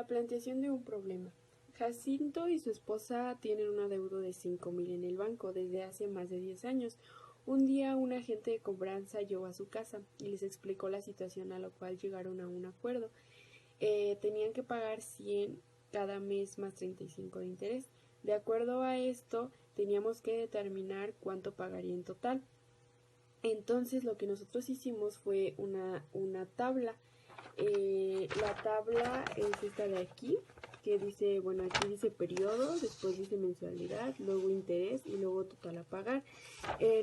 planteación de un problema. Jacinto y su esposa tienen un adeudo de 5,000 en el banco desde hace más de 10 años. Un día un agente de cobranza llegó a su casa y les explicó la situación, a lo cual llegaron a un acuerdo. Tenían que pagar 100 cada mes más 35 de interés. De acuerdo a esto, teníamos que determinar cuánto pagaría en total. Entonces lo que nosotros hicimos fue una tabla. La tabla es esta de aquí, que dice, bueno, aquí dice periodo, después dice mensualidad, luego interés y luego total a pagar.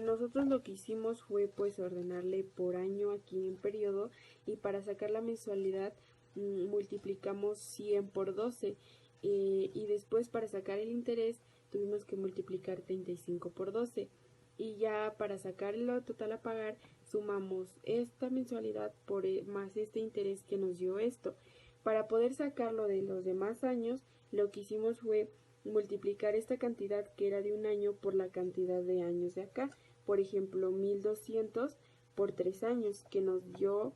Nosotros lo que hicimos fue pues ordenarle por año aquí en periodo, y para sacar la mensualidad multiplicamos 100 por 12, y después para sacar el interés tuvimos que multiplicar 35 por 12. Y ya para sacar lo total a pagar sumamos esta mensualidad por más este interés que nos dio esto. Para poder sacarlo de los demás años, lo que hicimos fue multiplicar esta cantidad que era de un año por la cantidad de años de acá. Por ejemplo, 1200 por 3 años, que nos dio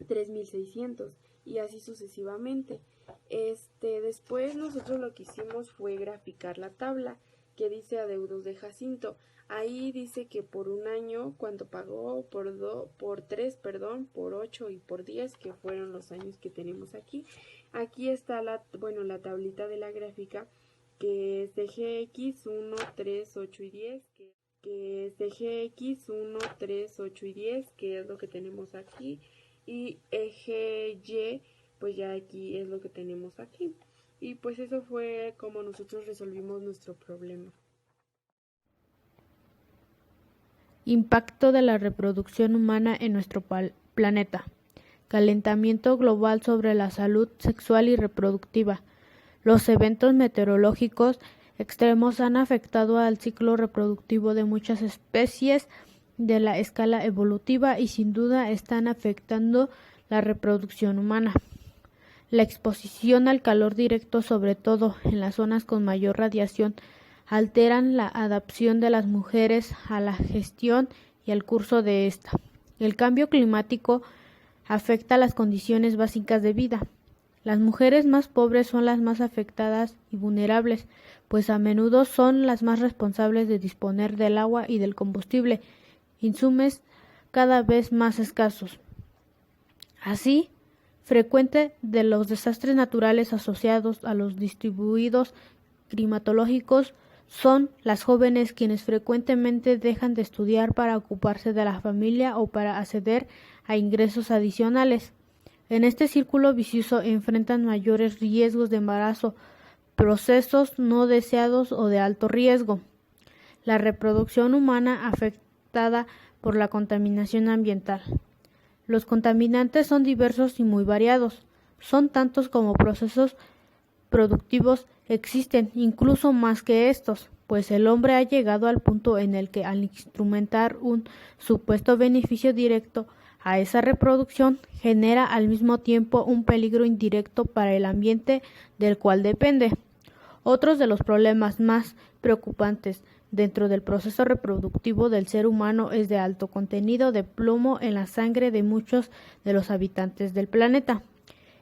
3600, y así sucesivamente. Después nosotros lo que hicimos fue graficar la tabla que dice adeudos de Jacinto. Ahí dice que por un año cuánto pagó, por 3, por 8 y por 10, que fueron los años que tenemos aquí. Aquí está la tablita de la gráfica, que es de GX 1, 3, 8 y 10, que es de GX 1, 3, 8 y 10, que es lo que tenemos aquí, y eje Y, pues ya aquí es lo que tenemos aquí. Y pues eso fue como nosotros resolvimos nuestro problema. Impacto de la reproducción humana en nuestro planeta. Calentamiento global sobre la salud sexual y reproductiva. Los eventos meteorológicos extremos han afectado al ciclo reproductivo de muchas especies de la escala evolutiva y sin duda están afectando la reproducción humana. La exposición al calor directo, sobre todo en las zonas con mayor radiación, alteran la adaptación de las mujeres a la gestión y al curso de esta. El cambio climático afecta las condiciones básicas de vida. Las mujeres más pobres son las más afectadas y vulnerables, pues a menudo son las más responsables de disponer del agua y del combustible, insumos cada vez más escasos. Así, frecuente de los desastres naturales asociados a los distribuidos climatológicos son las jóvenes, quienes frecuentemente dejan de estudiar para ocuparse de la familia o para acceder a ingresos adicionales. En este círculo vicioso enfrentan mayores riesgos de embarazo, procesos no deseados o de alto riesgo. La reproducción humana afectada por la contaminación ambiental. Los contaminantes son diversos y muy variados. Son tantos como procesos productivos existen, incluso más que estos, pues el hombre ha llegado al punto en el que, al instrumentar un supuesto beneficio directo a esa reproducción, genera al mismo tiempo un peligro indirecto para el ambiente del cual depende. Otros de los problemas más preocupantes dentro del proceso reproductivo del ser humano es de alto contenido de plomo en la sangre de muchos de los habitantes del planeta.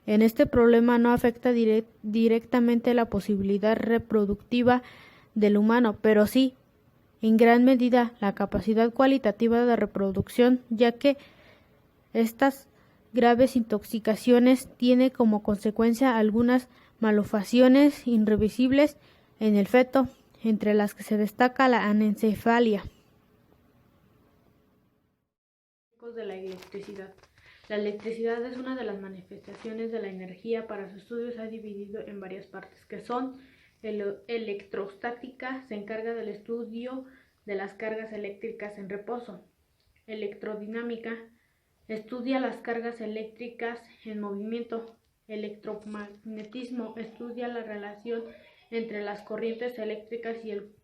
En este problema no afecta directamente la posibilidad reproductiva del humano, pero sí, en gran medida, la capacidad cualitativa de reproducción, ya que estas graves intoxicaciones tienen como consecuencia algunas malformaciones irreversibles en el feto, entre las que se destaca la anencefalia. De la electricidad. La electricidad es una de las manifestaciones de la energía. Para su estudio se ha dividido en varias partes, que son electrostática, se encarga del estudio de las cargas eléctricas en reposo. Electrodinámica, estudia las cargas eléctricas en movimiento. Electromagnetismo, estudia la relación entre las corrientes eléctricas y el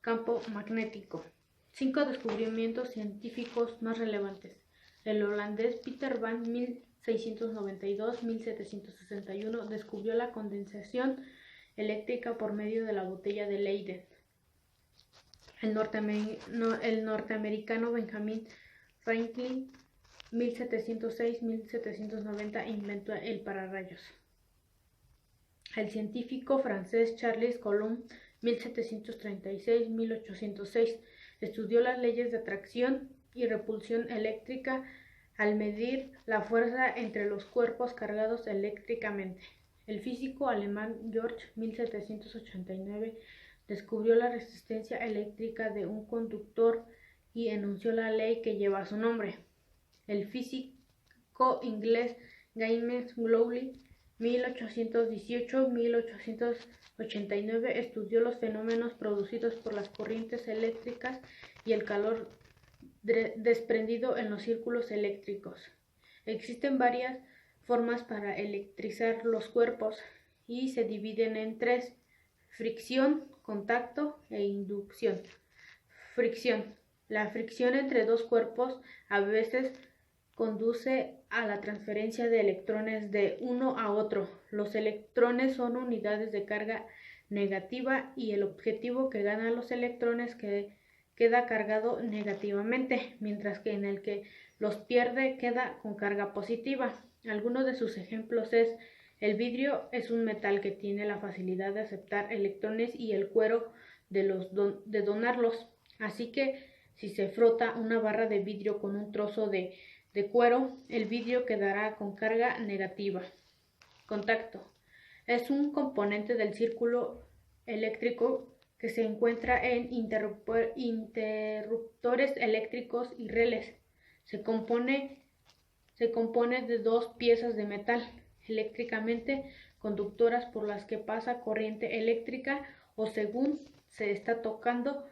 campo magnético. 5 descubrimientos científicos más relevantes. El holandés Peter van 1692-1761 descubrió la condensación eléctrica por medio de la botella de Leyden. El norteamericano Benjamin Franklin 1706-1790 inventó el pararrayos. El científico francés Charles Coulomb, 1736-1806, estudió las leyes de atracción y repulsión eléctrica al medir la fuerza entre los cuerpos cargados eléctricamente. El físico alemán Georg, 1789, descubrió la resistencia eléctrica de un conductor y enunció la ley que lleva su nombre. El físico inglés James Glowry, 1818-1889, estudió los fenómenos producidos por las corrientes eléctricas y el calor desprendido en los círculos eléctricos. Existen varias formas para electrizar los cuerpos y se dividen en tres: fricción, contacto e inducción. Fricción. La fricción entre dos cuerpos a veces conduce a la transferencia de electrones de uno a otro. Los electrones son unidades de carga negativa y el objetivo que ganan los electrones queda cargado negativamente, mientras que en el que los pierde queda con carga positiva. Algunos de sus ejemplos es: el vidrio es un metal que tiene la facilidad de aceptar electrones y el cuero de donarlos. Así que si se frota una barra de vidrio con un trozo de cuero, el vidrio quedará con carga negativa. Contacto. Es un componente del círculo eléctrico que se encuentra en interruptores eléctricos y relés. Se compone de dos piezas de metal eléctricamente conductoras por las que pasa corriente eléctrica o según se está tocando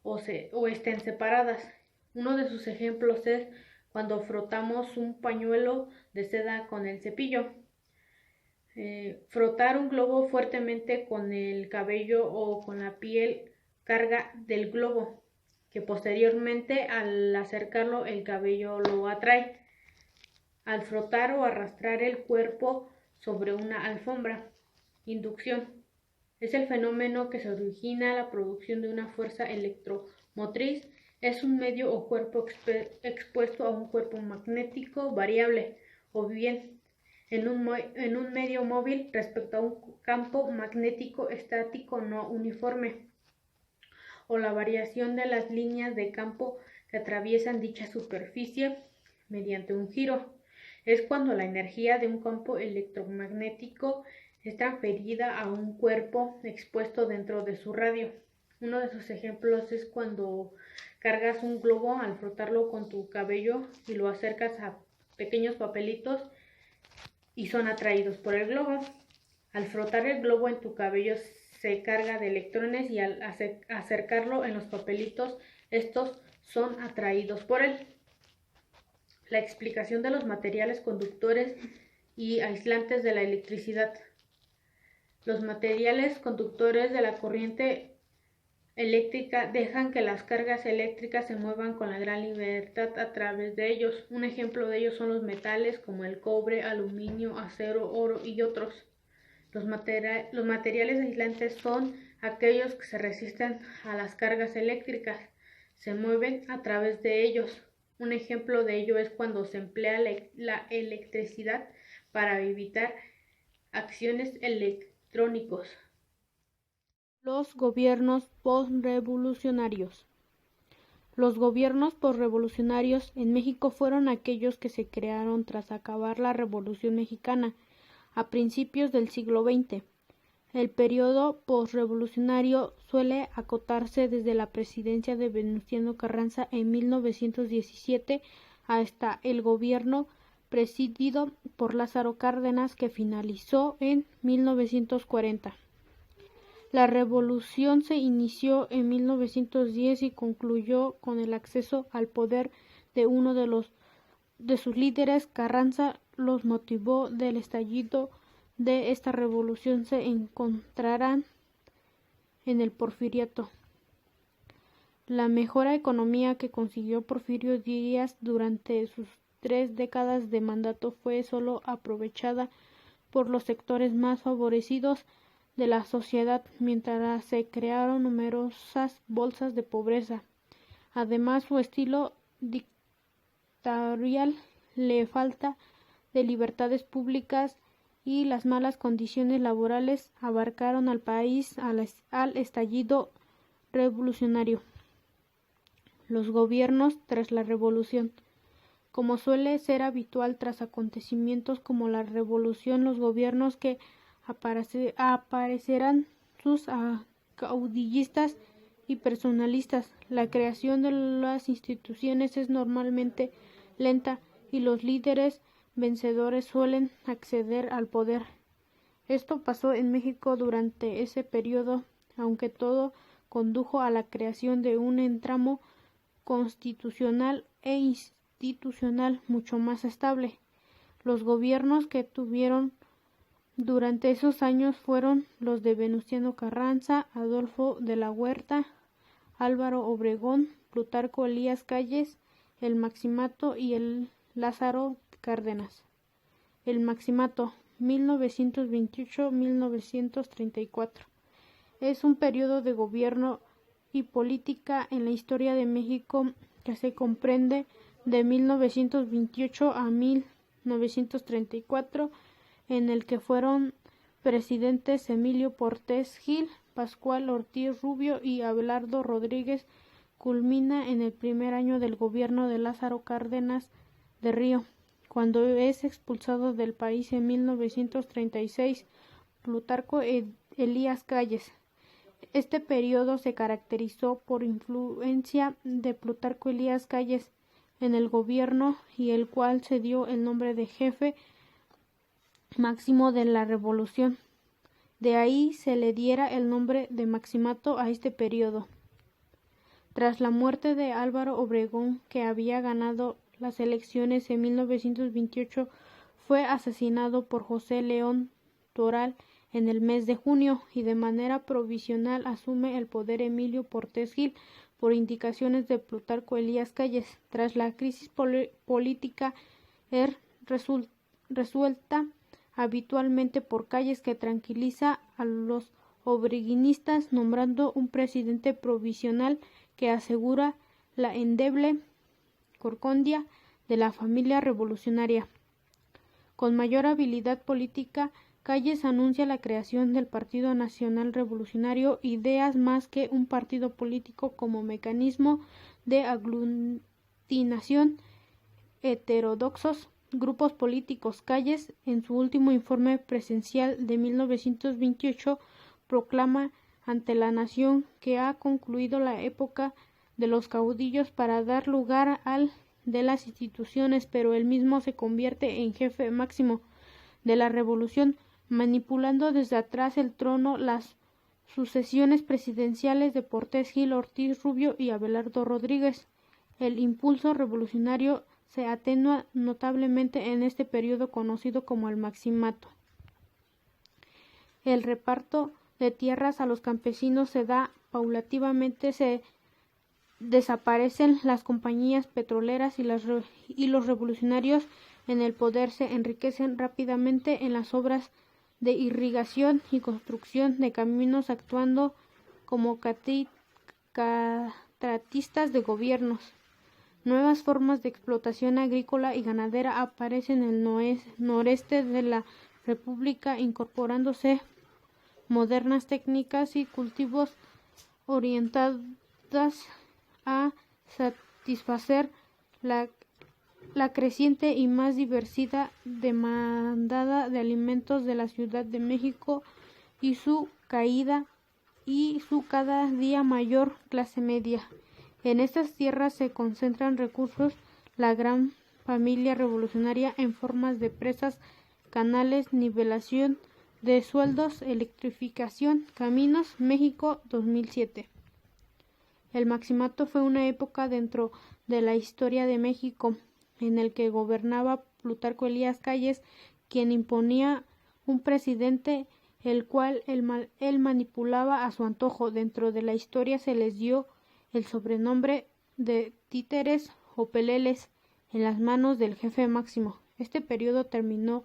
o estén separadas. Uno de sus ejemplos es cuando frotamos un pañuelo de seda con el cepillo. Frotar un globo fuertemente con el cabello o con la piel carga del globo, que posteriormente al acercarlo el cabello lo atrae. Al frotar o arrastrar el cuerpo sobre una alfombra. Inducción. Es el fenómeno que se origina la producción de una fuerza electromotriz. Es un medio o cuerpo expuesto a un cuerpo magnético variable, o bien en un medio móvil respecto a un campo magnético estático no uniforme, o la variación de las líneas de campo que atraviesan dicha superficie mediante un giro. Es cuando la energía de un campo electromagnético es transferida a un cuerpo expuesto dentro de su radio. Uno de sus ejemplos es cuando cargas un globo al frotarlo con tu cabello y lo acercas a pequeños papelitos y son atraídos por el globo. Al frotar el globo en tu cabello se carga de electrones y al acercarlo en los papelitos, estos son atraídos por él. La explicación de los materiales conductores y aislantes de la electricidad. Los materiales conductores de la corriente eléctrica dejan que las cargas eléctricas se muevan con la gran libertad a través de ellos. Un ejemplo de ellos son los metales como el cobre, aluminio, acero, oro y otros. Los materiales aislantes son aquellos que se resisten a las cargas eléctricas, se mueven a través de ellos. Un ejemplo de ello es cuando se emplea la electricidad para evitar acciones electrónicos. Los gobiernos postrevolucionarios. Los gobiernos postrevolucionarios en México fueron aquellos que se crearon tras acabar la Revolución Mexicana a principios del siglo XX. El periodo postrevolucionario suele acotarse desde la presidencia de Venustiano Carranza en 1917 hasta el gobierno presidido por Lázaro Cárdenas, que finalizó en 1940. La revolución se inició en 1910 y concluyó con el acceso al poder de uno de sus líderes. Carranza. Los motivos del estallido de esta revolución se encontrarán en el Porfiriato. La mejora económica que consiguió Porfirio Díaz durante sus 3 décadas de mandato fue solo aprovechada por los sectores más favorecidos de la sociedad, mientras se crearon numerosas bolsas de pobreza. Además, su estilo dictatorial, la falta de libertades públicas y las malas condiciones laborales abarcaron al país al estallido revolucionario. Los gobiernos tras la revolución. Como suele ser habitual tras acontecimientos como la revolución, los gobiernos que aparecerán sus caudillistas y personalistas. La creación de las instituciones es normalmente lenta y los líderes vencedores suelen acceder al poder. Esto pasó en México durante ese periodo, aunque todo condujo a la creación de un entramo constitucional e institucional mucho más estable. Los gobiernos que tuvieron durante esos años fueron los de Venustiano Carranza, Adolfo de la Huerta, Álvaro Obregón, Plutarco Elías Calles, el Maximato y el Lázaro Cárdenas. El Maximato, 1928-1934. Es un periodo de gobierno y política en la historia de México que se comprende de 1928 a 1934, en el que fueron presidentes Emilio Portes Gil, Pascual Ortiz Rubio y Abelardo Rodríguez. Culmina en el primer año del gobierno de Lázaro Cárdenas de Río, cuando es expulsado del país en 1936 Plutarco Elías Calles. Este periodo se caracterizó por influencia de Plutarco Elías Calles en el gobierno y el cual se dio el nombre de jefe máximo de la revolución. De ahí se le diera el nombre de Maximato a este periodo. Tras la muerte de Álvaro Obregón, que había ganado las elecciones en 1928, fue asesinado por José León Toral en el mes de junio y de manera provisional asume el poder Emilio Portes Gil por indicaciones de Plutarco Elías Calles. Tras la crisis política resuelta habitualmente por Calles, que tranquiliza a los obreguinistas nombrando un presidente provisional que asegura la endeble concordia de la familia revolucionaria. Con mayor habilidad política, Calles anuncia la creación del Partido Nacional Revolucionario, ideas más que un partido político como mecanismo de aglutinación heterodoxos grupos políticos. Calles, en su último informe presidencial de 1928, proclama ante la nación que ha concluido la época de los caudillos para dar lugar al de las instituciones, pero él mismo se convierte en jefe máximo de la revolución, manipulando desde atrás el trono. Las sucesiones presidenciales de Portes Gil, Ortiz Rubio y Abelardo Rodríguez. El impulso revolucionario se atenúa notablemente en este periodo conocido como el Maximato. El reparto de tierras a los campesinos se da paulatinamente, se desaparecen las compañías petroleras y los revolucionarios en el poder se enriquecen rápidamente en las obras de irrigación y construcción de caminos, actuando como contratistas de gobiernos. Nuevas formas de explotación agrícola y ganadera aparecen en el noreste de la República, incorporándose modernas técnicas y cultivos orientadas a satisfacer la creciente y más diversa demanda de alimentos de la Ciudad de México y su cada día mayor clase media. En estas tierras se concentran recursos la gran familia revolucionaria en formas de presas, canales, nivelación de sueldos, electrificación, caminos. México, 2007. El Maximato fue una época dentro de la historia de México en el que gobernaba Plutarco Elías Calles, quien imponía un presidente el cual él manipulaba a su antojo. Dentro de la historia se les dio el sobrenombre de títeres o peleles en las manos del jefe máximo. Este periodo terminó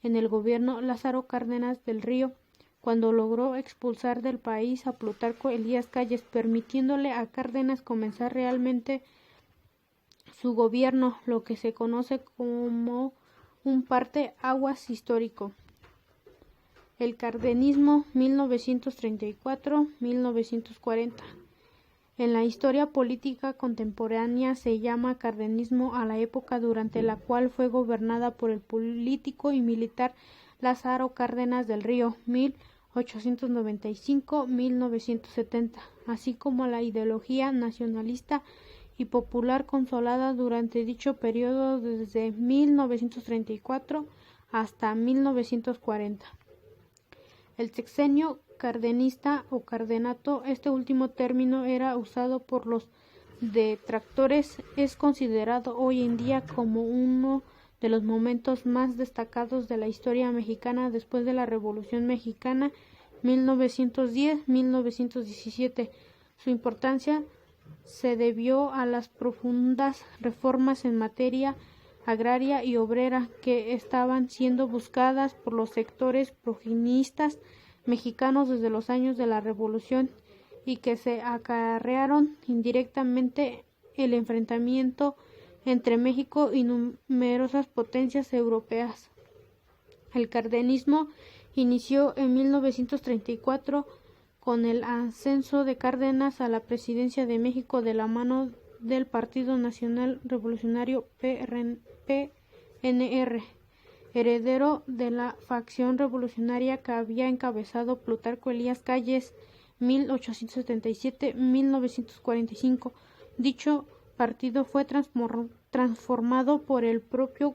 en el gobierno Lázaro Cárdenas del Río, cuando logró expulsar del país a Plutarco Elías Calles, permitiéndole a Cárdenas comenzar realmente su gobierno, lo que se conoce como un parteaguas histórico. El cardenismo 1934-1940. En la historia política contemporánea se llama cardenismo a la época durante la cual fue gobernada por el político y militar Lázaro Cárdenas del Río, 1895-1970, así como la ideología nacionalista y popular consolada durante dicho periodo desde 1934 hasta 1940. El sexenio cardenista o cardenato, este último término era usado por los detractores, es considerado hoy en día como uno de los momentos más destacados de la historia mexicana después de la Revolución Mexicana 1910-1917. Su importancia se debió a las profundas reformas en materia agraria y obrera que estaban siendo buscadas por los sectores progresistas mexicanos desde los años de la Revolución y que se acarrearon indirectamente el enfrentamiento entre México y numerosas potencias europeas. El cardenismo inició en 1934 con el ascenso de Cárdenas a la presidencia de México de la mano del Partido Nacional Revolucionario PNR, heredero de la facción revolucionaria que había encabezado Plutarco Elías Calles 1877-1945. Dicho partido fue transformado por el propio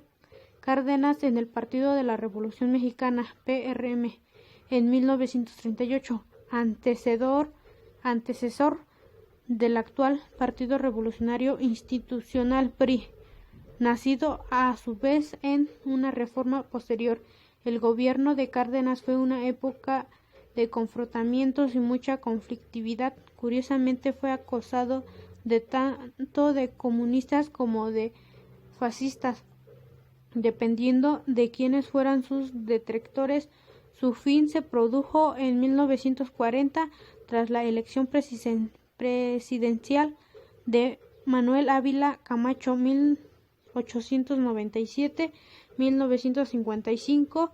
Cárdenas en el Partido de la Revolución Mexicana, PRM, en 1938, antecesor del actual Partido Revolucionario Institucional PRI, nacido a su vez en una reforma posterior. El gobierno de Cárdenas fue una época de confrontamientos y mucha conflictividad. Curiosamente fue acosado de tanto de comunistas como de fascistas, dependiendo de quiénes fueran sus detractores. Su fin se produjo en 1940 tras la elección presidencial de Manuel Ávila Camacho 1897-1955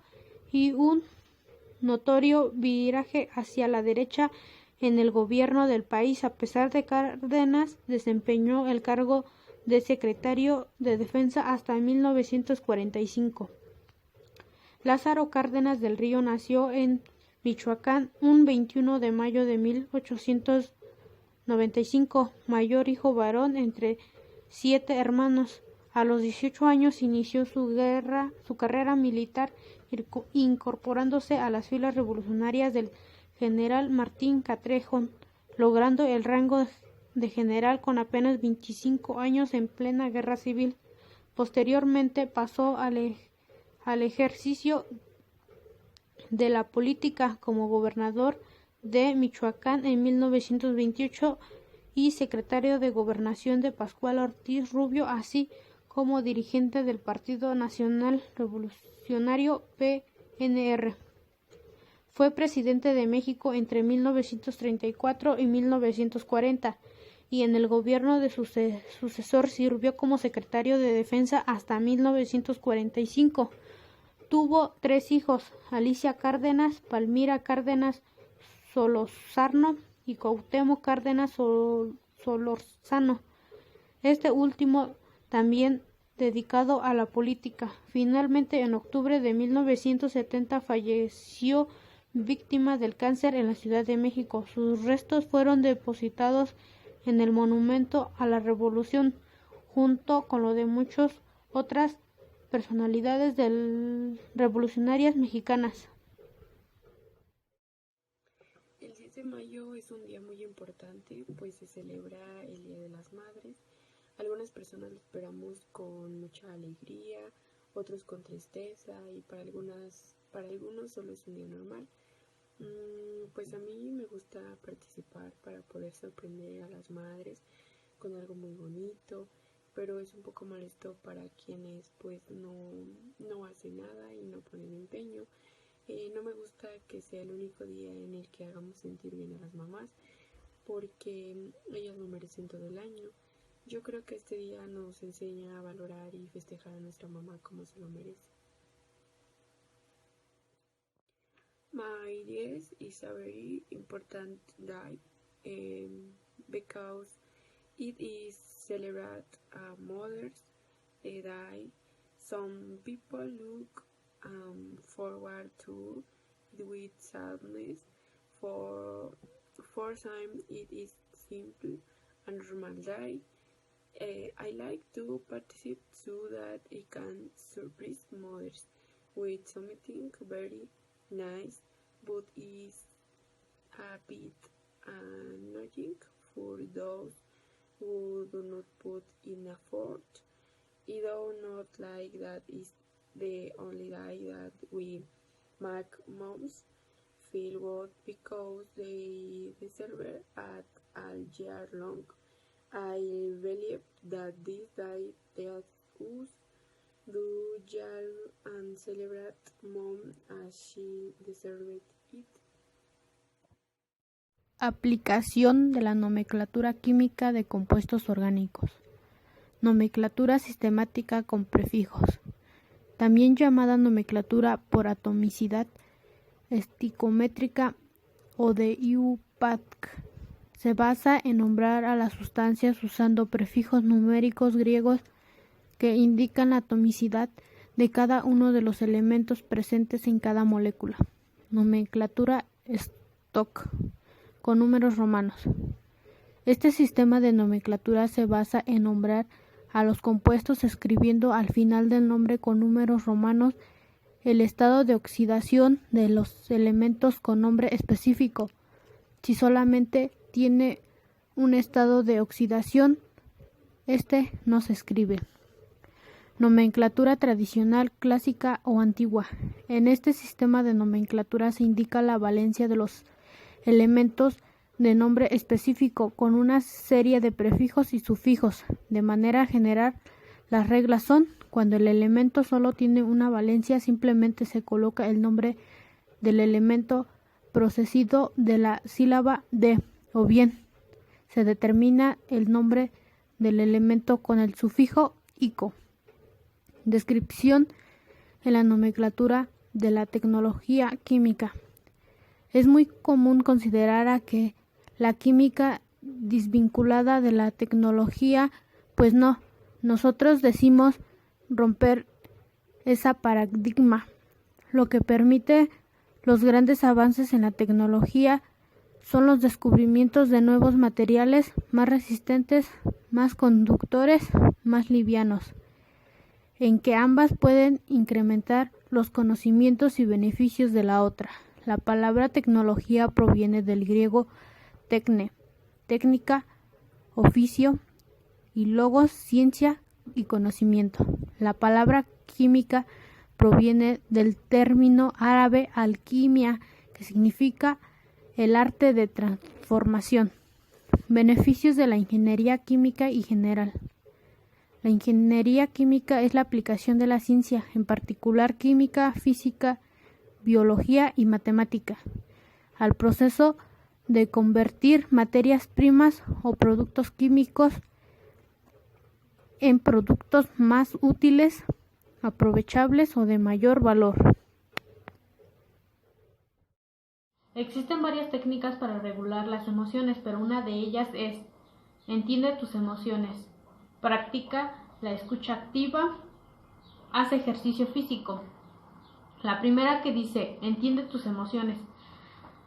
y un notorio viraje hacia la derecha en el gobierno del país. A pesar de Cárdenas, desempeñó el cargo de secretario de Defensa hasta 1945. Lázaro Cárdenas del Río nació en Michoacán un 21 de mayo de 1895, mayor hijo varón entre 7 hermanos. A los 18 años inició su carrera militar, incorporándose a las filas revolucionarias del general Martín Castrejón, logrando el rango de general con apenas 25 años en plena guerra civil. Posteriormente pasó al ejercicio de la política como gobernador de Michoacán en 1928 y secretario de Gobernación de Pascual Ortiz Rubio, así como dirigente del Partido Nacional Revolucionario PNR. Fue presidente de México entre 1934 y 1940 y en el gobierno de su sucesor sirvió como secretario de Defensa hasta 1945. Tuvo 3 hijos: Alicia Cárdenas, Palmira Cárdenas Solórzano y Cuauhtémoc Cárdenas Solórzano, este último también dedicado a la política. Finalmente, en octubre de 1970 falleció víctima del cáncer en la Ciudad de México. Sus restos fueron depositados en el Monumento a la Revolución, junto con lo de muchas otras personalidades revolucionarias mexicanas. El 10 de mayo es un día muy importante, pues se celebra el Día de las Madres. Algunas personas lo esperamos con mucha alegría, otros con tristeza y para algunos solo es un día normal. Pues a mí me gusta participar para poder sorprender a las madres con algo muy bonito, pero es un poco molesto para quienes pues no hacen nada y no ponen empeño. No me gusta que sea el único día en el que hagamos sentir bien a las mamás, porque ellas lo merecen todo el año. Yo creo que este día nos enseña a valorar y festejar a nuestra mamá como se lo merece. My yes is a very important day because it is celebrate Mother's Day. Some people look forward to it with sadness. For some, it is simple and normal day. I like to participate so that I can surprise mothers with something very nice, but is a bit annoying for those who do not put in effort. I do not like that is the only day that we make moms feel good because they deserve it at all year long. I believe that this day tells us do year and celebrate mom as she deserved it. Aplicación de la nomenclatura química de compuestos orgánicos. Nomenclatura sistemática con prefijos, también llamada nomenclatura por atomicidad esticométrica o de IUPAC. Se basa en nombrar a las sustancias usando prefijos numéricos griegos que indican la atomicidad de cada uno de los elementos presentes en cada molécula. Nomenclatura Stock con números romanos. Este sistema de nomenclatura se basa en nombrar a los compuestos escribiendo al final del nombre con números romanos el estado de oxidación de los elementos con nombre específico. Si solamente tiene un estado de oxidación, este no se escribe. Nomenclatura tradicional, clásica o antigua. En este sistema de nomenclatura se indica la valencia de los elementos de nombre específico con una serie de prefijos y sufijos. De manera general, las reglas son: cuando el elemento solo tiene una valencia, simplemente se coloca el nombre del elemento precedido de la sílaba de, o bien se determina el nombre del elemento con el sufijo ico. Descripción en la nomenclatura de la tecnología química. Es muy común considerar a que la química desvinculada de la tecnología, pues no, nosotros decimos romper ese paradigma, lo que permite los grandes avances en la tecnología son los descubrimientos de nuevos materiales más resistentes, más conductores, más livianos, en que ambas pueden incrementar los conocimientos y beneficios de la otra. La palabra tecnología proviene del griego tecne, técnica, oficio, y logos, ciencia y conocimiento. La palabra química proviene del término árabe alquimia, que significa el arte de transformación. Beneficios de la ingeniería química y general. La ingeniería química es la aplicación de la ciencia, en particular química, física, biología y matemática, al proceso de convertir materias primas o productos químicos en productos más útiles, aprovechables o de mayor valor. Existen varias técnicas para regular las emociones, pero una de ellas es: entiende tus emociones, practica la escucha activa, haz ejercicio físico. La primera que dice, entiende tus emociones.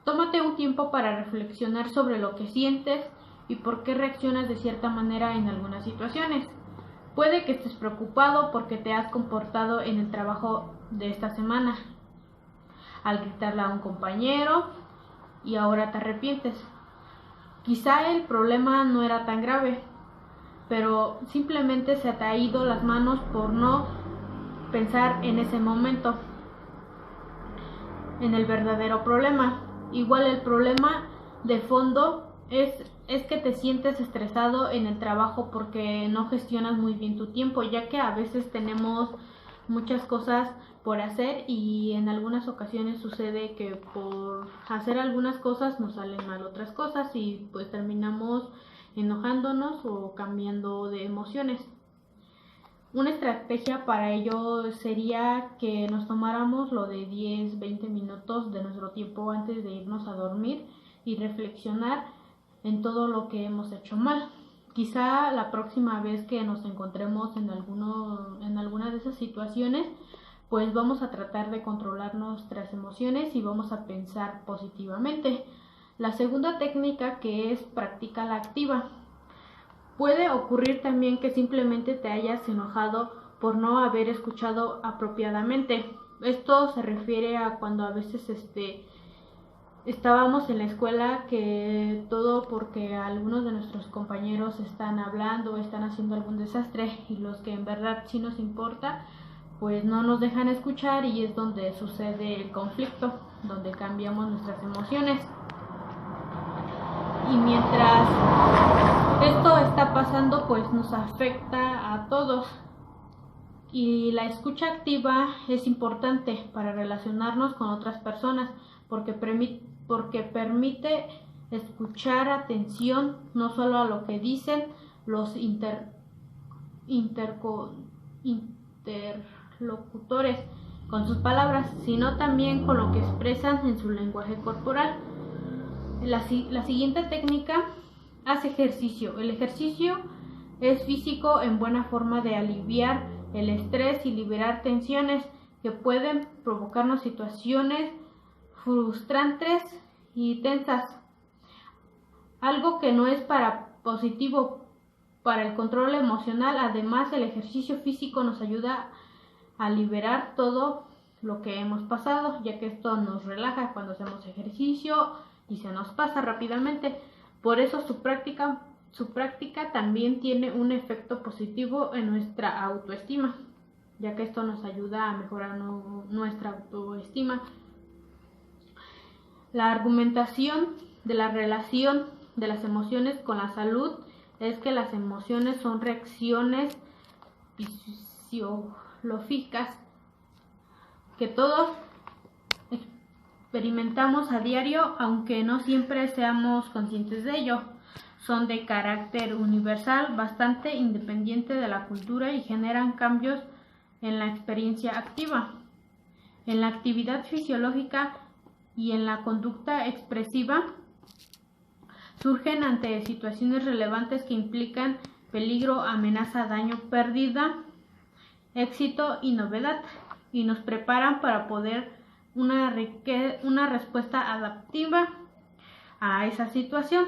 Tómate un tiempo para reflexionar sobre lo que sientes y por qué reaccionas de cierta manera en algunas situaciones. Puede que estés preocupado porque te has comportado en el trabajo de esta semana, al gritarle a un compañero y ahora te arrepientes. Quizá el problema no era tan grave, pero simplemente se te ha ido las manos por no pensar en ese momento en el verdadero problema. Igual el problema de fondo es que te sientes estresado en el trabajo porque no gestionas muy bien tu tiempo, ya que a veces tenemos muchas cosas por hacer y en algunas ocasiones sucede que por hacer algunas cosas nos salen mal otras cosas y pues terminamos enojándonos o cambiando de emociones. Una estrategia para ello sería que nos tomáramos lo de 10-20 minutos de nuestro tiempo antes de irnos a dormir y reflexionar en todo lo que hemos hecho mal. Quizá la próxima vez que nos encontremos en alguna de esas situaciones, pues vamos a tratar de controlar nuestras emociones y vamos a pensar positivamente. La segunda técnica, que es practícala activa. Puede ocurrir también que simplemente te hayas enojado por no haber escuchado apropiadamente. Esto se refiere a cuando a veces estábamos en la escuela, que todo porque algunos de nuestros compañeros están hablando o están haciendo algún desastre, y los que en verdad sí nos importa pues no nos dejan escuchar, y es donde sucede el conflicto, donde cambiamos nuestras emociones. Y mientras esto está pasando, pues nos afecta a todos. Y la escucha activa es importante para relacionarnos con otras personas, porque permite escuchar atención no solo a lo que dicen los interlocutores con sus palabras, sino también con lo que expresan en su lenguaje corporal. La siguiente técnica: haz ejercicio. El ejercicio es físico en buena forma de aliviar el estrés y liberar tensiones que pueden provocarnos situaciones frustrantes y tensas. Algo que no es positivo para el control emocional. Además, el ejercicio físico nos ayuda a liberar todo lo que hemos pasado, ya que esto nos relaja cuando hacemos ejercicio y se nos pasa rápidamente. Por eso su práctica también tiene un efecto positivo en nuestra autoestima, ya que esto nos ayuda a mejorar nuestra autoestima. La argumentación de la relación de las emociones con la salud es que las emociones son reacciones fisiológicas que todos experimentamos a diario, aunque no siempre seamos conscientes de ello. Son de carácter universal, bastante independiente de la cultura, y generan cambios en la experiencia activa, en la actividad fisiológica y en la conducta expresiva. Surgen ante situaciones relevantes que implican peligro, amenaza, daño, pérdida, éxito y novedad, y nos preparan para poder una respuesta adaptiva a esa situación.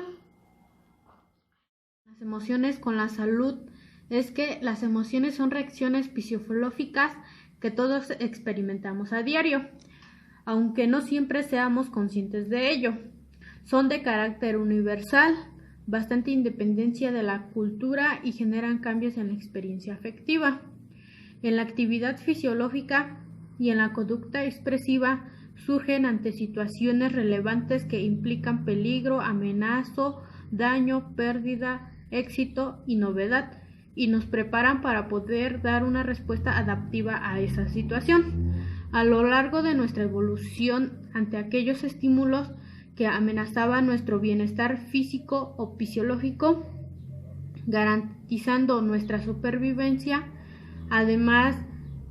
Las emociones con la salud es que las emociones son reacciones fisiológicas que todos experimentamos a diario, aunque no siempre seamos conscientes de ello. Son de carácter universal, bastante independencia de la cultura, y generan cambios en la experiencia afectiva, en la actividad fisiológica y en la conducta expresiva. Surgen ante situaciones relevantes que implican peligro, amenaza, daño, pérdida, éxito y novedad, y nos preparan para poder dar una respuesta adaptiva a esa situación. A lo largo de nuestra evolución, ante aquellos estímulos que amenazaban nuestro bienestar físico o fisiológico, garantizando nuestra supervivencia, además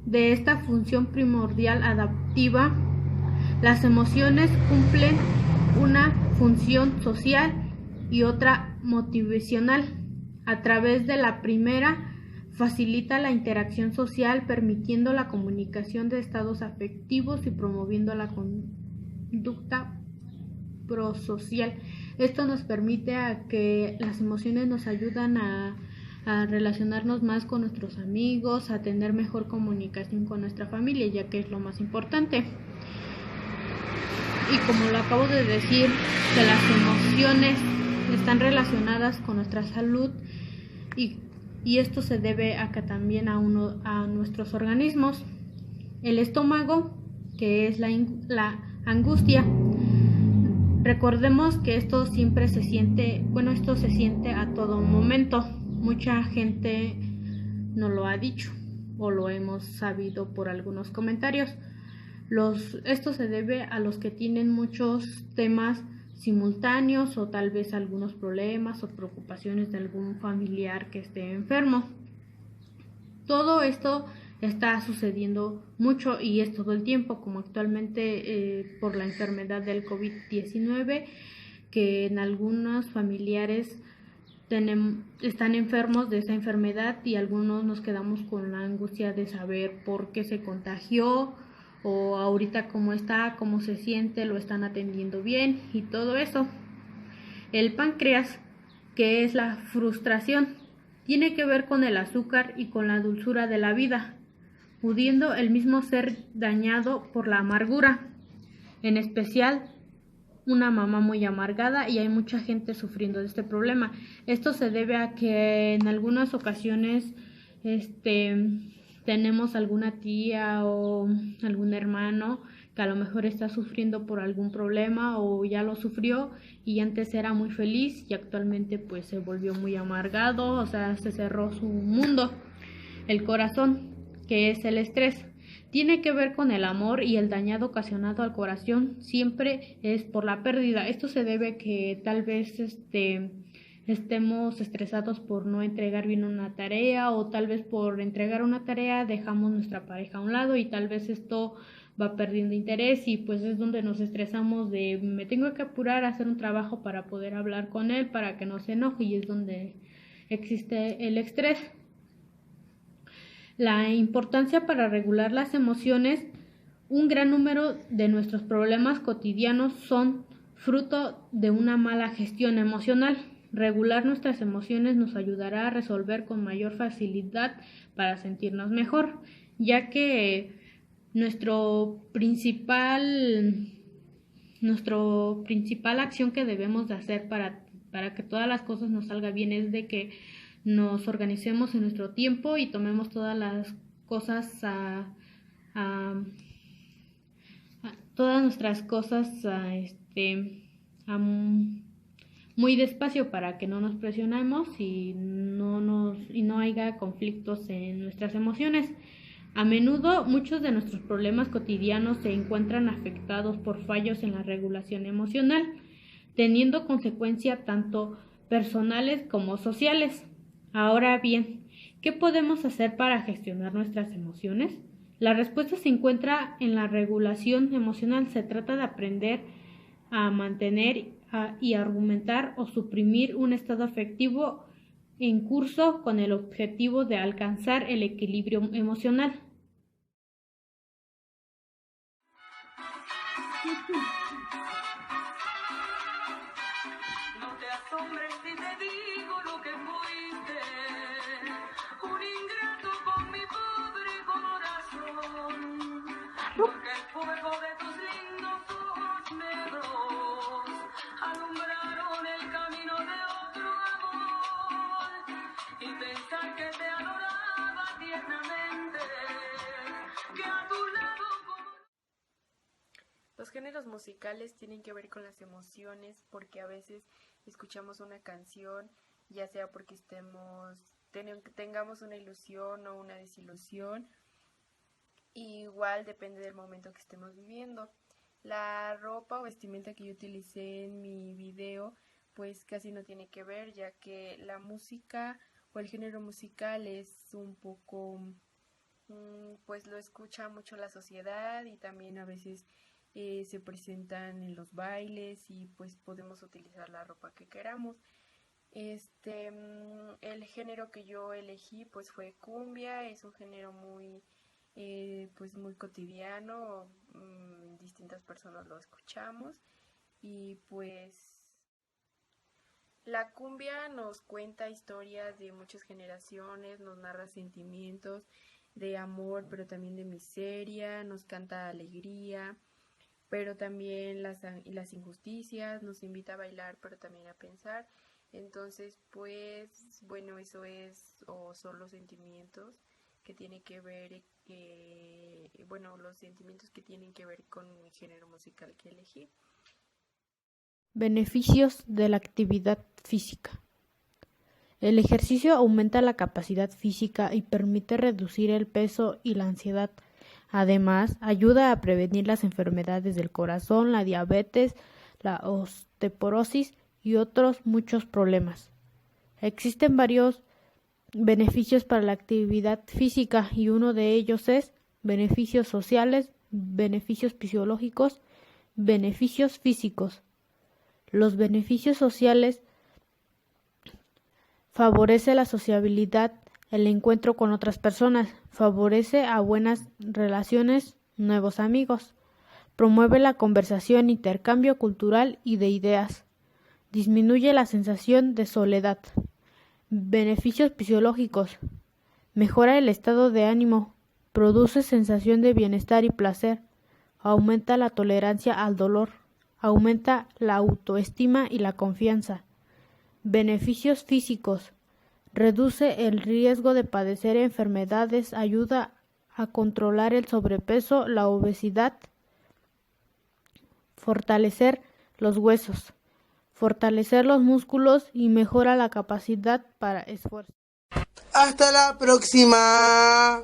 de esta función primordial adaptiva, las emociones cumplen una función social y otra motivacional. A través de la primera, facilita la interacción social, permitiendo la comunicación de estados afectivos y promoviendo la conducta prosocial. Esto nos permite a que las emociones nos ayudan a relacionarnos más con nuestros amigos, a tener mejor comunicación con nuestra familia, ya que es lo más importante. Y como lo acabo de decir, que las emociones están relacionadas con nuestra salud, y esto se debe también a nuestros organismos. El estómago, que es la angustia. Recordemos que esto se siente a todo momento. Mucha gente nos lo ha dicho o lo hemos sabido por algunos comentarios. Esto se debe a los que tienen muchos temas simultáneos, o tal vez algunos problemas o preocupaciones de algún familiar que esté enfermo. Todo esto está sucediendo mucho y es todo el tiempo, como actualmente por la enfermedad del COVID-19, que en algunos familiares están enfermos de esa enfermedad y algunos nos quedamos con la angustia de saber por qué se contagió o ahorita cómo está, cómo se siente, lo están atendiendo bien y todo eso. El páncreas, que es la frustración, tiene que ver con el azúcar y con la dulzura de la vida, pudiendo el mismo ser dañado por la amargura, en especial una mamá muy amargada, y hay mucha gente sufriendo de este problema. Esto se debe a que en algunas ocasiones tenemos alguna tía o algún hermano que a lo mejor está sufriendo por algún problema o ya lo sufrió y antes era muy feliz y actualmente pues se volvió muy amargado, o sea, se cerró su mundo. El corazón, que es el estrés, tiene que ver con el amor y el dañado ocasionado al corazón siempre es por la pérdida. Esto se debe a que tal vez estemos estresados por no entregar bien una tarea o tal vez por entregar una tarea dejamos nuestra pareja a un lado y tal vez esto va perdiendo interés y pues es donde nos estresamos de me tengo que apurar a hacer un trabajo para poder hablar con él para que no se enoje y es donde existe el estrés. La importancia para regular las emociones. Un gran número de nuestros problemas cotidianos son fruto de una mala gestión emocional. Regular nuestras emociones nos ayudará a resolver con mayor facilidad para sentirnos mejor, ya que nuestra principal acción que debemos de hacer para que todas las cosas nos salgan bien es de que nos organicemos en nuestro tiempo y tomemos todas las cosas todas nuestras cosas muy despacio para que no nos presionemos y no haya conflictos en nuestras emociones. A menudo muchos de nuestros problemas cotidianos se encuentran afectados por fallos en la regulación emocional, teniendo consecuencias tanto personales como sociales. Ahora bien, ¿qué podemos hacer para gestionar nuestras emociones? La respuesta se encuentra en la regulación emocional. Se trata de aprender a mantener y argumentar o suprimir un estado afectivo en curso con el objetivo de alcanzar el equilibrio emocional. No te asombres si te digo lo que fuiste, un ingrato con mi pobre corazón, porque el fuego de tus lindos ojos negros alumbraron el camino de otro amor, y pensar que te adoraba tiernamente, que a tu lado como... Los géneros musicales tienen que ver con las emociones porque a veces escuchamos una canción, ya sea porque tengamos una ilusión o una desilusión, y igual depende del momento que estemos viviendo. La ropa o vestimenta que yo utilicé en mi video pues casi no tiene que ver, ya que la música o el género musical es un poco, pues lo escucha mucho la sociedad y también a veces se presentan en los bailes y pues podemos utilizar la ropa que queramos. El género que yo elegí pues fue cumbia, es un género muy pues muy cotidiano, distintas personas lo escuchamos y pues la cumbia nos cuenta historias de muchas generaciones, nos narra sentimientos de amor pero también de miseria, nos canta alegría, pero también las injusticias, nos invita a bailar, pero también a pensar. Entonces, pues, bueno, eso es, o son los sentimientos que tienen que ver, los sentimientos que tienen que ver con mi género musical que elegí. Beneficios de la actividad física. El ejercicio aumenta la capacidad física y permite reducir el peso y la ansiedad. Además, ayuda a prevenir las enfermedades del corazón, la diabetes, la osteoporosis y otros muchos problemas. Existen varios beneficios para la actividad física y uno de ellos es beneficios sociales, beneficios fisiológicos, beneficios físicos. Los beneficios sociales favorece la sociabilidad, el encuentro con otras personas, favorece a buenas relaciones, nuevos amigos, promueve la conversación, intercambio cultural y de ideas, disminuye la sensación de soledad. Beneficios fisiológicos, mejora el estado de ánimo, produce sensación de bienestar y placer, aumenta la tolerancia al dolor, aumenta la autoestima y la confianza. Beneficios físicos, reduce el riesgo de padecer enfermedades, ayuda a controlar el sobrepeso, la obesidad, fortalecer los huesos, fortalecer los músculos y mejora la capacidad para esfuerzo. Hasta la próxima.